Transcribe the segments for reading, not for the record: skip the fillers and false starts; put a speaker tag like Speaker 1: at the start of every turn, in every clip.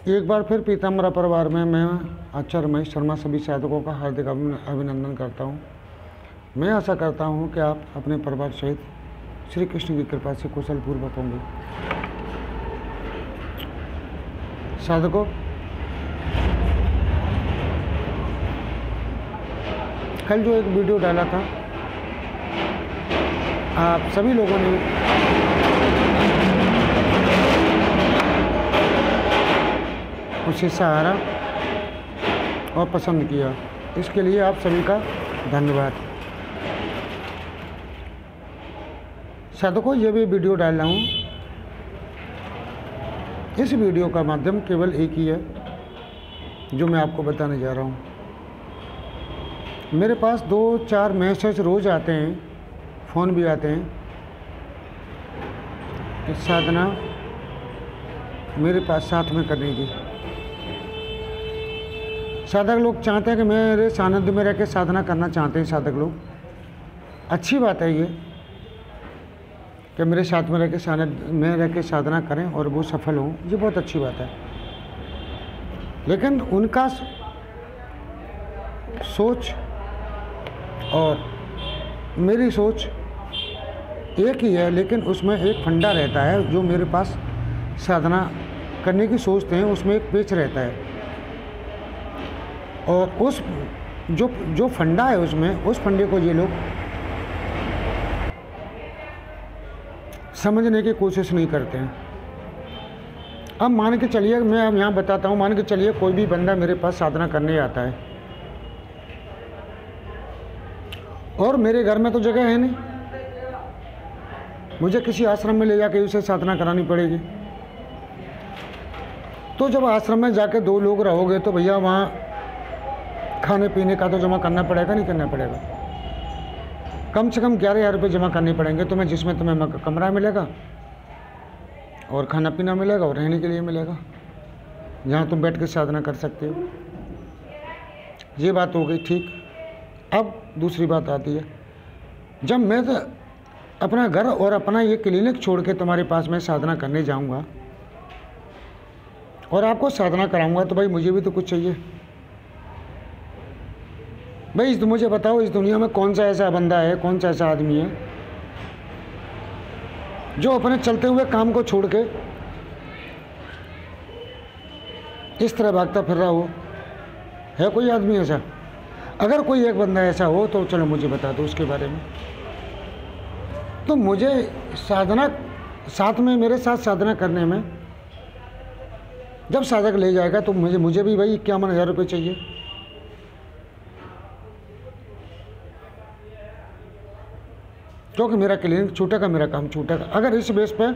Speaker 1: एक बार फिर पीताम्बरा परिवार में मैं आचार्य महेश शर्मा सभी साधकों का हार्दिक अभिनंदन करता हूँ। मैं आशा करता हूँ कि आप अपने परिवार सहित श्री कृष्ण की कृपा से कुशलपूर्वक होंगे। साधकों, कल जो एक वीडियो डाला था, आप सभी लोगों ने उसे सहारा और पसंद किया, इसके लिए आप सभी का धन्यवाद। साधकों, ये भी वीडियो डाल रहा हूँ, इस वीडियो का माध्यम केवल एक ही है जो मैं आपको बताने जा रहा हूँ। मेरे पास 2-4 मैसेज रोज़ आते हैं, फ़ोन भी आते हैं कि साधना मेरे पास साथ में करने की। साधक लोग चाहते हैं कि मेरे सानिध्य में रह के साधना करना चाहते हैं। साधक लोग, अच्छी बात है ये कि मेरे साथ में रह के सानिध्य में रह के साधना करें और वो सफल हों, ये बहुत अच्छी बात है। लेकिन उनका सोच और मेरी सोच एक ही है, लेकिन उसमें एक फंडा रहता है। जो मेरे पास साधना करने की सोचते हैं उसमें एक पेच रहता है, और उस जो फंडा है उसमें, उस फंडे को ये लोग समझने की कोशिश नहीं करते हैं। अब मान के चलिए, मैं अब यहाँ बताता हूँ, मान के चलिए कोई भी बंदा मेरे पास साधना करने आता है और मेरे घर में तो जगह है नहीं, मुझे किसी आश्रम में ले जाके उसे साधना करानी पड़ेगी। तो जब आश्रम में जाके 2 लोग रहोगे तो भैया वहाँ खाने पीने का तो जमा करना पड़ेगा, नहीं करना पड़ेगा? कम से कम 11,000 रुपये जमा करने पड़ेंगे तुम्हें, जिसमें तुम्हें कमरा मिलेगा और खाना पीना मिलेगा और रहने के लिए मिलेगा, जहाँ तुम बैठ के साधना कर सकते हो। ये बात हो गई, ठीक। अब दूसरी बात आती है, जब मैं तो अपना घर और अपना ये क्लिनिक छोड़ के तुम्हारे पास में साधना करने जाऊँगा और आपको साधना कराऊँगा, तो भाई मुझे भी तो कुछ चाहिए। भाई मुझे बताओ, इस दुनिया में कौन सा ऐसा बंदा है, कौन सा ऐसा आदमी है जो अपने चलते हुए काम को छोड़ के इस तरह भागता फिर रहा हो? है कोई आदमी ऐसा? अगर कोई एक बंदा ऐसा हो तो चलो मुझे बता दो उसके बारे में। तो मुझे साधना साथ में, मेरे साथ साधना करने में जब साधक ले जाएगा तो मुझे भी भाई 51,000 रुपये चाहिए। क्योंकि मेरा क्लिनिक छूटेगा, मेरा काम छूटेगा। अगर इस बेस पे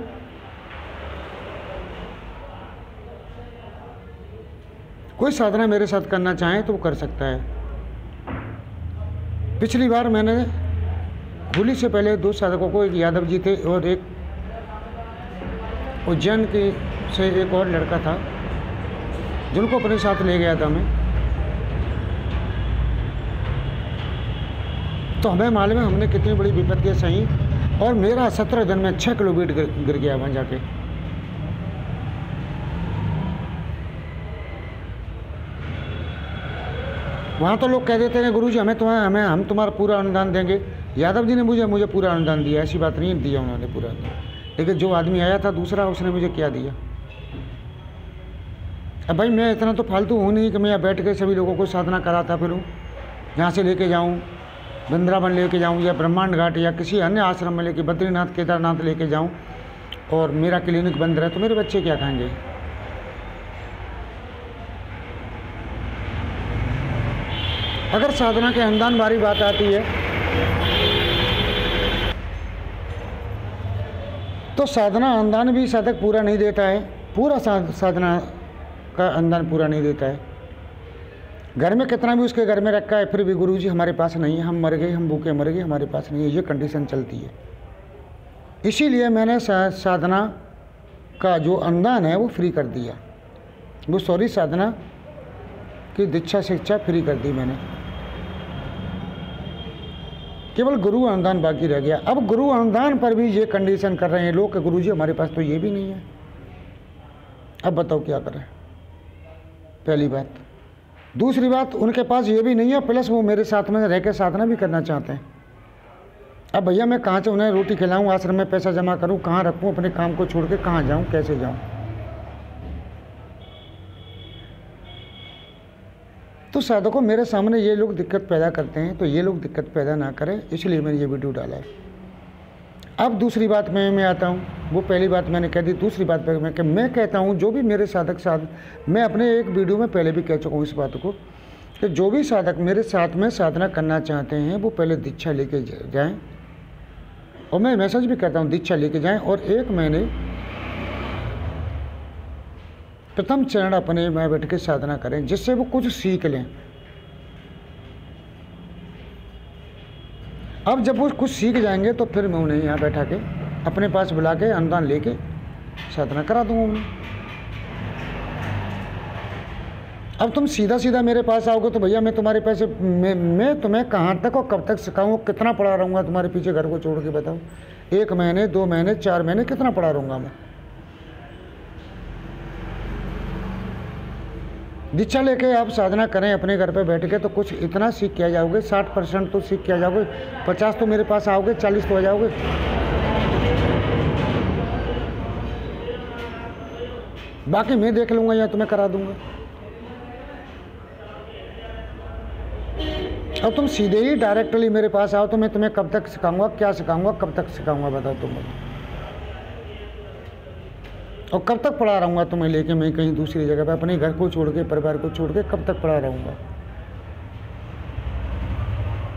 Speaker 1: कोई साधना मेरे साथ करना चाहे तो वो कर सकता है। पिछली बार मैंने होली से पहले 2 साधकों को, एक यादव जी थे और एक उज्जैन के से एक और लड़का था, जिनको अपने साथ ले गया था मैं। तो हमें मालूम है हमने कितनी बड़ी विपत्ति सही, और मेरा 17 दिन में 6 किलो वेट गिर गया वहाँ जाके। वहाँ तो लोग कह देते हैं गुरुजी हम तुम्हारा पूरा अनुदान देंगे। यादव जी ने मुझे पूरा अनुदान दिया, ऐसी बात नहीं दिया उन्होंने पूरा अनुदान। लेकिन जो आदमी आया था दूसरा, उसने मुझे क्या दिया? अब भाई मैं इतना तो फालतू हूँ नहीं कि मैं यहाँ बैठ के सभी लोगों को साधना कराता फिरूँ, यहाँ से लेके जाऊँ वृंदावन लेके जाऊँ या ब्रह्मांड घाट या किसी अन्य आश्रम में लेके बद्रीनाथ केदारनाथ लेके जाऊँ और मेरा क्लिनिक बंद रहे तो मेरे बच्चे क्या खाएंगे? अगर साधना के अनुदान वाली बात आती है तो साधना अनुदान भी साधक पूरा नहीं देता है, पूरा साधना का अनुदान पूरा नहीं देता है। घर में कितना भी उसके घर में रखा है, फिर भी गुरुजी हमारे पास नहीं है, हम मर गए, हम भूखे मर गए, हमारे पास नहीं है, ये कंडीशन चलती है। इसीलिए मैंने साधना का जो अनुदान है वो फ्री कर दिया, वो साधना की दीक्षा शिक्षा फ्री कर दी मैंने। केवल गुरु अनुदान बाकी रह गया। अब गुरु अनुदान पर भी ये कंडीशन कर रहे हैं लोग कि गुरुजी हमारे पास तो ये भी नहीं है। अब बताओ क्या करें? पहली बात। दूसरी बात, उनके पास ये भी नहीं है, प्लस वो मेरे साथ में रह के साधना भी करना चाहते हैं। अब भैया मैं कहाँ से उन्हें रोटी खिलाऊँ, आश्रम में पैसा जमा करूँ, कहाँ रखूँ, अपने काम को छोड़ के कहाँ जाऊँ, कैसे जाऊँ? तो साधकों, मेरे सामने ये लोग दिक्कत पैदा करते हैं, तो ये लोग दिक्कत पैदा ना करें, इसलिए मैंने ये वीडियो डाला है। अब दूसरी बात मैं आता हूँ, वो पहली बात मैंने कह दी, दूसरी बात पर मैं कहता हूँ जो भी मेरे साधक मैं अपने एक वीडियो में पहले भी कह चुका हूँ इस बात को, कि जो भी साधक मेरे साथ में साधना करना चाहते हैं वो पहले दीक्षा लेके जाएं, और मैं मैसेज भी करता हूँ दीक्षा लेके जाएं, और 1 महीने प्रथम चरण अपने में बैठ के साधना करें, जिससे वो कुछ सीख लें। अब जब वो कुछ सीख जाएंगे तो फिर मैं उन्हें यहाँ बैठा के अपने पास बुला के अनुदान लेके साधना करा दूंगा उन्हें। अब तुम सीधा सीधा मेरे पास आओगे तो भैया मैं तुम्हारे पैसे मैं तुम्हें कहाँ तक और कब तक सिखाऊँ, कितना पढ़ा रहूँगा तुम्हारे पीछे घर को छोड़ के? बताओ, 1 महीने, 2 महीने, 4 महीने, कितना पढ़ा रहूँगा मैं? दीक्षा लेके आप साधना करें अपने घर पे बैठ के तो कुछ इतना सीख के आ जाओगे, 60% तो सीख के आ जाओगे, 50 तो मेरे पास आओगे, 40 तो आ जाओगे। बाकी मैं देख लूँगा या तुम्हें करा दूंगा। अब तुम सीधे ही डायरेक्टली मेरे पास आओ तो मैं तुम्हें कब तक सिखाऊंगा, क्या सिखाऊंगा, कब तक सिखाऊंगा, बताओ तुम बताओ। और कब तक पढ़ा रहूँगा तुम्हें लेके मैं कहीं दूसरी जगह पे, अपने घर को छोड़ के, परिवार को छोड़ के कब तक पढ़ा रहूँगा?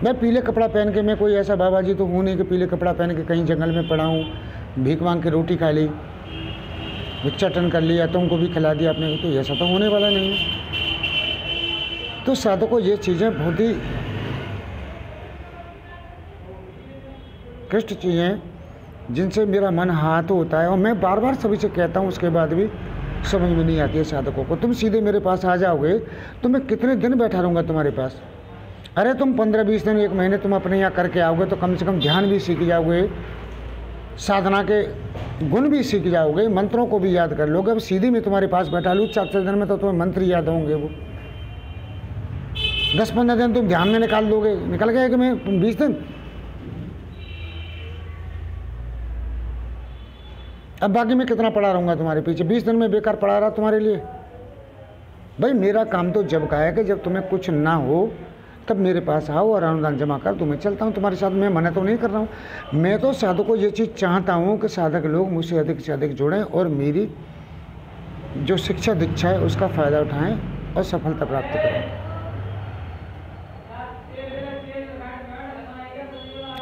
Speaker 1: मैं पीले कपड़ा पहन के, मैं कोई ऐसा बाबा जी तो हूँ नहीं कि पीले कपड़ा पहन के कहीं जंगल में पड़ा हूँ, भीख मांग के रोटी खा ली, भिक्षाटन कर लिया, तुमको भी खिला दिया अपने को, तो ऐसा तो होने वाला नहीं है। तो साधकों, ये चीज़ें बहुत ही कष्ट चीज़ें जिनसे मेरा मन हाथ होता है, और मैं बार बार सभी से कहता हूँ, उसके बाद भी समझ में नहीं आती है साधकों को। तुम सीधे मेरे पास आ जाओगे तो मैं कितने दिन बैठा रहूँगा तुम्हारे पास? अरे तुम 15-20 दिन, 1 महीने तुम अपने यहाँ करके आओगे तो कम से कम ध्यान भी सीख जाओगे, साधना के गुण भी सीख जाओगे, मंत्रों को भी याद कर लोगे। अब सीधी मैं तुम्हारे पास बैठा लूँ 4 दिन में तो तुम्हें मंत्र याद होंगे, वो 10-15 दिन तुम ध्यान में निकाल दोगे, निकल गए कि मैं 20 दिन। अब बाकी मैं कितना पड़ा रहूँगा तुम्हारे पीछे? 20 दिन में बेकार पड़ा रहा तुम्हारे लिए? भाई मेरा काम तो जब का है कि जब तुम्हें कुछ ना हो तब मेरे पास आओ और अनुदान जमा कर दो, मैं चलता हूँ तुम्हारे साथ। मैं मना तो नहीं कर रहा हूँ, मैं तो साधकों को ये चीज़ चाहता हूँ कि साधक लोग मुझसे अधिक से अधिक जुड़ें और मेरी जो शिक्षा दीक्षा है उसका फ़ायदा उठाएँ और सफलता प्राप्त करें।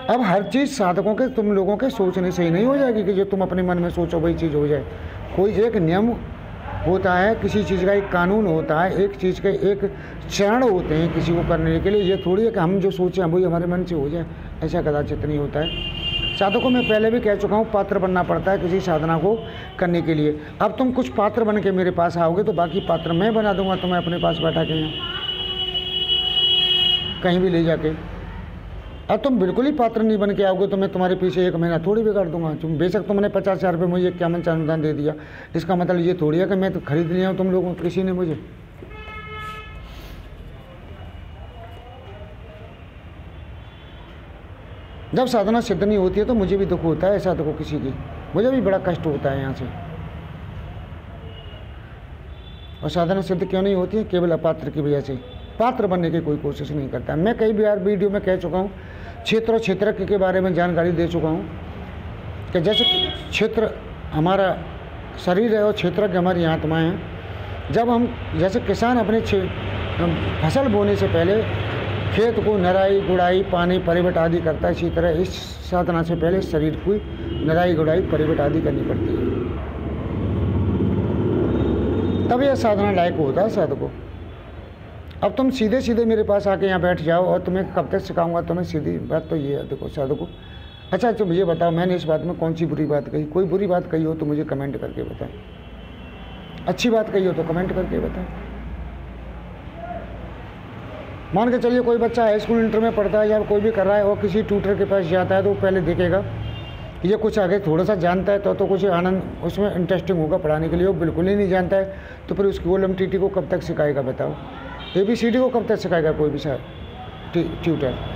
Speaker 1: अब हर चीज़ साधकों के, तुम लोगों के सोचने से ही नहीं हो जाएगी कि जो तुम अपने मन में सोचो वही चीज़ हो जाए। कोई एक नियम होता है, किसी चीज़ का एक कानून होता है, एक चीज़ के एक चरण होते हैं किसी को करने के लिए। ये थोड़ी है कि हम जो सोचें वही हमारे मन से हो जाए, ऐसा कदाचित नहीं होता है। साधकों में पहले भी कह चुका हूँ, पात्र बनना पड़ता है किसी साधना को करने के लिए। अब तुम कुछ पात्र बन के मेरे पास आओगे तो बाकी पात्र मैं बना दूंगा तुम्हें अपने पास बैठा के, यहाँ कहीं भी ले जाके। अब तुम बिल्कुल ही पात्र नहीं बन के आओगे तो मैं तुम्हारे पीछे 1 महीना थोड़ी बिगाड़ दूंगा। तुम बेशक तुमने 50,000 रुपये मुझे क्या मन अनुदान दे दिया, इसका मतलब ये थोड़ी है कि मैं तो खरीद लिया हूँ तुम लोगों किसी ने मुझे। जब साधना सिद्ध नहीं होती है तो मुझे भी दुख होता है, ऐसा देखो किसी की, मुझे भी बड़ा कष्ट होता है यहाँ से। और साधना सिद्ध क्यों नहीं होती है? केवल अपात्र की वजह से। पात्र बनने की कोई कोशिश नहीं करता। मैं कई बार वीडियो में कह चुका हूँ, क्षेत्र और क्षेत्रज्ञ के बारे में जानकारी दे चुका हूँ कि जैसे क्षेत्र हमारा शरीर है और क्षेत्रज्ञ हमारी आत्मा है। जब हम जैसे किसान अपने फसल बोने से पहले खेत को नराई गुड़ाई पानी परिवट आदि करता है, इसी तरह इस साधना से पहले शरीर को नराई गुड़ाई परिवट आदि करनी पड़ती है, तब यह साधना लायक होता है साधकों। अब तुम सीधे सीधे मेरे पास आके यहाँ बैठ जाओ और तुम्हें कब तक सिखाऊंगा तुम्हें? सीधी बात तो ये है देखो साधकों। अच्छा तो मुझे बताओ, मैंने इस बात में कौन सी बुरी बात कही? कोई बुरी बात कही हो तो मुझे कमेंट करके बताएं, अच्छी बात कही हो तो कमेंट करके बताएं। मान के चलिए कोई बच्चा हाई स्कूल इंटर में पढ़ता है या कोई भी कर रहा है और किसी ट्यूटर के पास जाता है तो वो पहले देखेगा ये कुछ आगे थोड़ा सा जानता है तो कुछ आनंद उसमें इंटरेस्टिंग होगा पढ़ाने के लिए। वो बिल्कुल ही नहीं जानता है तो फिर उसकी OLMTT को कब तक सिखाएगा बताओ, ABCD को कब तक सिखाएगा कोई भी ट्यूटर।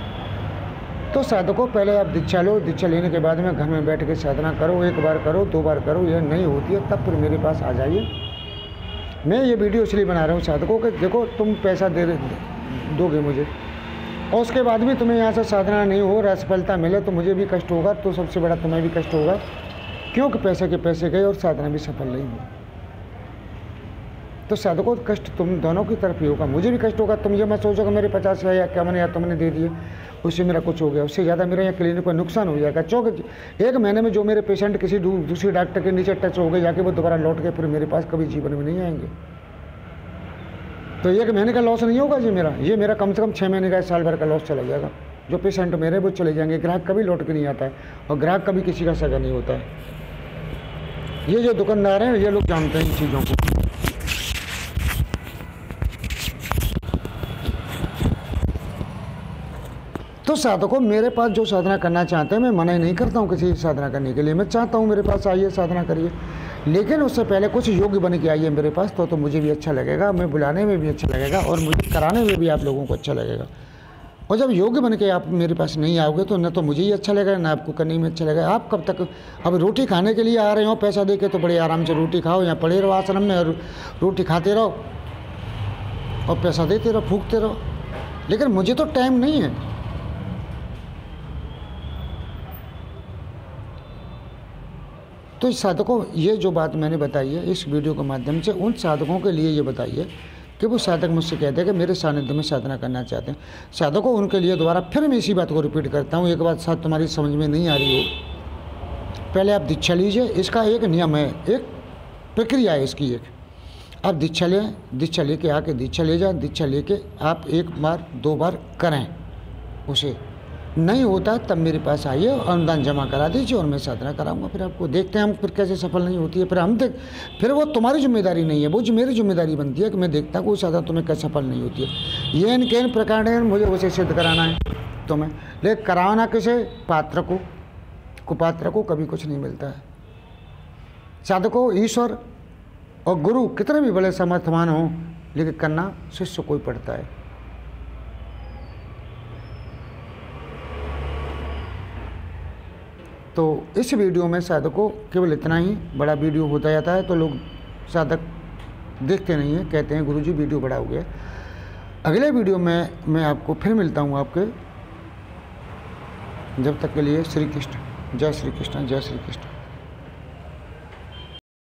Speaker 1: तो साधकों पहले आप दीक्षा लो, दीक्षा लेने के बाद में घर में बैठ के साधना करो, 1 बार करो, 2 बार करो, यह नहीं होती है तब फिर मेरे पास आ जाइए। मैं ये वीडियो इसलिए बना रहा हूँ साधकों के, देखो तुम पैसा दोगे मुझे और उसके बाद भी तुम्हें यहाँ से साधना नहीं हो, असफलता मिले तो मुझे भी कष्ट होगा, तो सबसे बड़ा तुम्हें भी कष्ट होगा, क्योंकि पैसे के पैसे गए और साधना भी सफल नहीं हुई। तो साधकों कष्ट तुम दोनों की तरफ ही होगा, मुझे भी कष्ट होगा। तुम ये मत सोचो कि मेरे 50,000 या 51,000 तुमने दे दिए उससे मेरा कुछ हो गया, उससे ज़्यादा मेरे यहाँ क्लिनिक पर नुकसान हो जाएगा। 1 महीने में जो मेरे पेशेंट किसी दूसरे डॉक्टर के नीचे टच हो गए जाके वो दोबारा लौट के फिर मेरे पास कभी जीवन में नहीं आएंगे। तो 1 महीने का लॉस नहीं होगा ये मेरा कम से कम 6 महीने का, 1 साल भर का लॉस चला जाएगा। जो पेशेंट मेरे वो चले जाएंगे। ग्राहक कभी लौट के नहीं आता है और ग्राहक कभी किसी का सगा नहीं होता है। ये जो दुकानदार हैं ये लोग जानते हैं इन चीज़ों को। तो साधकों मेरे पास जो साधना करना चाहते हैं, मैं मना ही नहीं करता हूँ किसी साधना करने के लिए। मैं चाहता हूँ मेरे पास आइए, साधना करिए, लेकिन उससे पहले कुछ योग्य बन के आइए मेरे पास, तो मुझे भी अच्छा लगेगा, मैं बुलाने में भी अच्छा लगेगा और मुझे कराने में भी आप लोगों को अच्छा लगेगा। और जब योग्य बन के आप मेरे पास नहीं आओगे तो न तो मुझे ही अच्छा लगेगा, ना आपको करने में अच्छा लगेगा। आप कब तक अब रोटी खाने के लिए आ रहे हो पैसा दे के, तो बड़े आराम से रोटी खाओ, यहाँ पड़े रहो आश्रम में और रोटी खाते रहो और पैसा देते रहो, फूकते रहो। लेकिन मुझे तो टाइम नहीं है। तो इस साधकों ये जो बात मैंने बताई है इस वीडियो के माध्यम से, उन साधकों के लिए ये बताइए कि वो साधक मुझसे कहते हैं कि मेरे सानिध्य में साधना करना चाहते हैं। साधकों उनके लिए दोबारा फिर मैं इसी बात को रिपीट करता हूँ। एक बात शायद तुम्हारी समझ में नहीं आ रही हो, पहले आप दीक्षा लीजिए। इसका एक नियम है, एक प्रक्रिया है इसकी। एक आप दीक्षा लें, दीक्षा लेके आके दीक्षा ले जाएं, दीक्षा लेके आप 1 बार 2 बार करें, उसे नहीं होता तब मेरे पास आइए और अनुदान जमा करा दीजिए और मैं साधना कराऊंगा। फिर आपको देखते हैं हम फिर कैसे सफल नहीं होती है। फिर वो तुम्हारी जिम्मेदारी नहीं है, वो जो मेरी जिम्मेदारी बनती है कि मैं देखता हूँ कोई साधना तुम्हें कैसे सफल नहीं होती है। ये इनके प्रकार है, मुझे उसे सिद्ध कराना है तुम्हें, लेकिन कराना किसे, पात्र को, कुपात्र को कभी कुछ नहीं मिलता है। साधकों ईश्वर और गुरु कितने भी बड़े समर्थवान हों, लेकिन करना शिष्य कोई पड़ता है। तो इस वीडियो में साधकों केवल इतना ही, बड़ा वीडियो होता जाता है तो लोग साधक देखते नहीं हैं, कहते हैं गुरुजी वीडियो बड़ा हो गया। अगले वीडियो में मैं आपको फिर मिलता हूँ आपके। जब तक के लिए श्री कृष्ण, जय श्री कृष्ण, जय श्री कृष्ण।